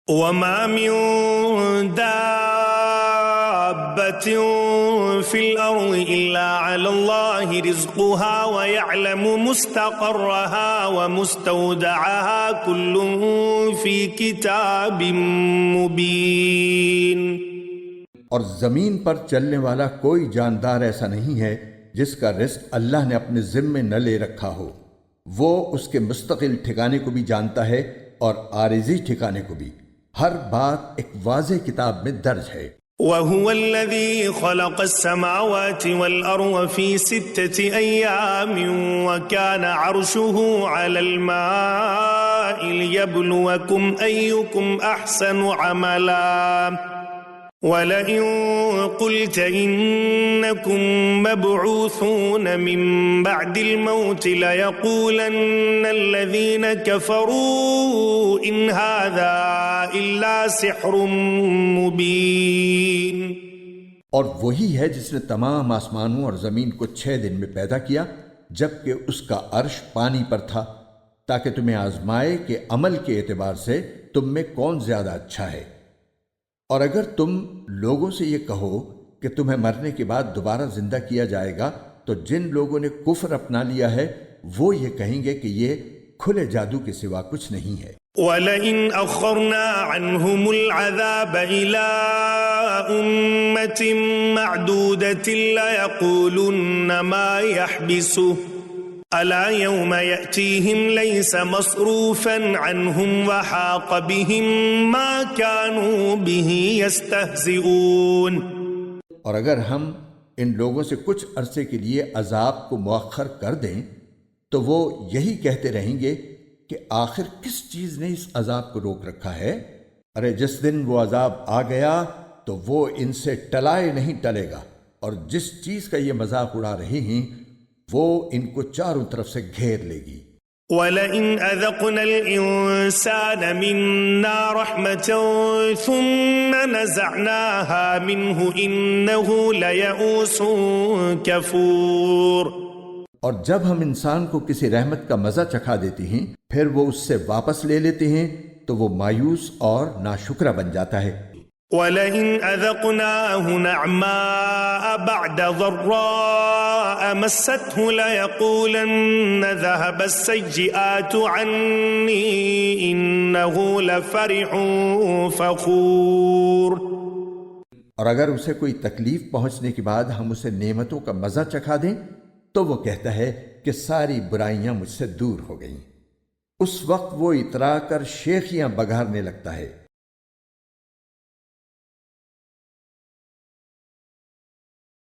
وما من دابة في الأرض إلا على الله رزقها ويعلم مستقرها ومستودعها كل في كتاب مبين۔ اور زمین پر چلنے والا کوئی جاندار ایسا نہیں ہے جس کا رزق اللہ نے اپنے ذمے نہ لے رکھا ہو، وہ اس کے مستقل ٹھکانے کو بھی جانتا ہے اور عارضی ٹھکانے کو بھی، ہر بات ایک واضح کتاب میں درج ہے۔ وَهُوَ الَّذِي خَلَقَ السَّمَاوَاتِ وَالْأَرْضَ فِي 6 أَيَّامٍ وَكَانَ عَرْشُهُ عَلَى الْمَاءِ لِيَبْلُوَكُمْ أَيُّكُمْ أَحْسَنُ عَمَلًا وَلَئِن قُلْتَ إِنَّكُمْ مَبْعُوثُونَ مِنْ بَعْدِ الْمَوْتِ لَيَقُولَنَّ الَّذِينَ كَفَرُوا إِنْ هَذَا إِلَّا سِحْرٌ مُبِينٌ۔ اور وہی ہے جس نے تمام آسمانوں اور زمین کو 6 دن میں پیدا کیا، جبکہ اس کا عرش پانی پر تھا، تاکہ تمہیں آزمائے کہ عمل کے اعتبار سے تم میں کون زیادہ اچھا ہے۔ اور اگر تم لوگوں سے یہ کہو کہ تمہیں مرنے کے بعد دوبارہ زندہ کیا جائے گا، تو جن لوگوں نے کفر اپنا لیا ہے وہ یہ کہیں گے کہ یہ کھلے جادو کے سوا کچھ نہیں ہے۔ وَلَئِنْ أَخَّرْنَا عَنْهُمُ الْعَذَابَ إِلَىٰ أُمَّةٍ مَّعْدُودَةٍ لَيَقُولُنَّ مَا يَحْبِسُهُ أَلَا يَوْمَ يَأْتِيهِمْ لَيْسَ مَصْرُوفًا عَنْهُمْ وَحَاقَ بِهِمْ مَا كَانُوا بِهِ يَسْتَهْزِئُونَ۔ اور اگر ہم ان لوگوں سے کچھ عرصے کے لیے عذاب کو مؤخر کر دیں تو وہ یہی کہتے رہیں گے کہ آخر کس چیز نے اس عذاب کو روک رکھا ہے؟ ارے جس دن وہ عذاب آ گیا تو وہ ان سے ٹلائے نہیں ٹلے گا، اور جس چیز کا یہ مذاق اڑا رہے ہیں وہ ان کو چاروں طرف سے گھیر لے گی۔ وَلَئِنْ أَذَقْنَا الْإِنسَانَ مِنَّا رَحْمَةً ثُمَّ نَزَعْنَاهَا مِنْهُ إِنَّهُ لَيَئُوسٌ كَفُورٌ۔ اور جب ہم انسان کو کسی رحمت کا مزہ چکھا دیتے ہیں پھر وہ اس سے واپس لے لیتے ہیں تو وہ مایوس اور ناشکرہ بن جاتا ہے۔ وَلَئِنْ أَذَقْنَاهُ نَعْمَاءَ بَعْدَ ضَرَّاءَ مَسَّتْهُ لَيَقُولَنَّ ذَهَبَ السَّيِّئَاتُ عَنِّي إِنَّهُ لَفَرِحٌ فَخُورٌ۔ اور اگر اسے کوئی تکلیف پہنچنے کے بعد ہم اسے نعمتوں کا مزہ چکھا دیں تو وہ کہتا ہے کہ ساری برائیاں مجھ سے دور ہو گئیں۔ اس وقت وہ اترا کر شیخیاں بگارنے لگتا ہے۔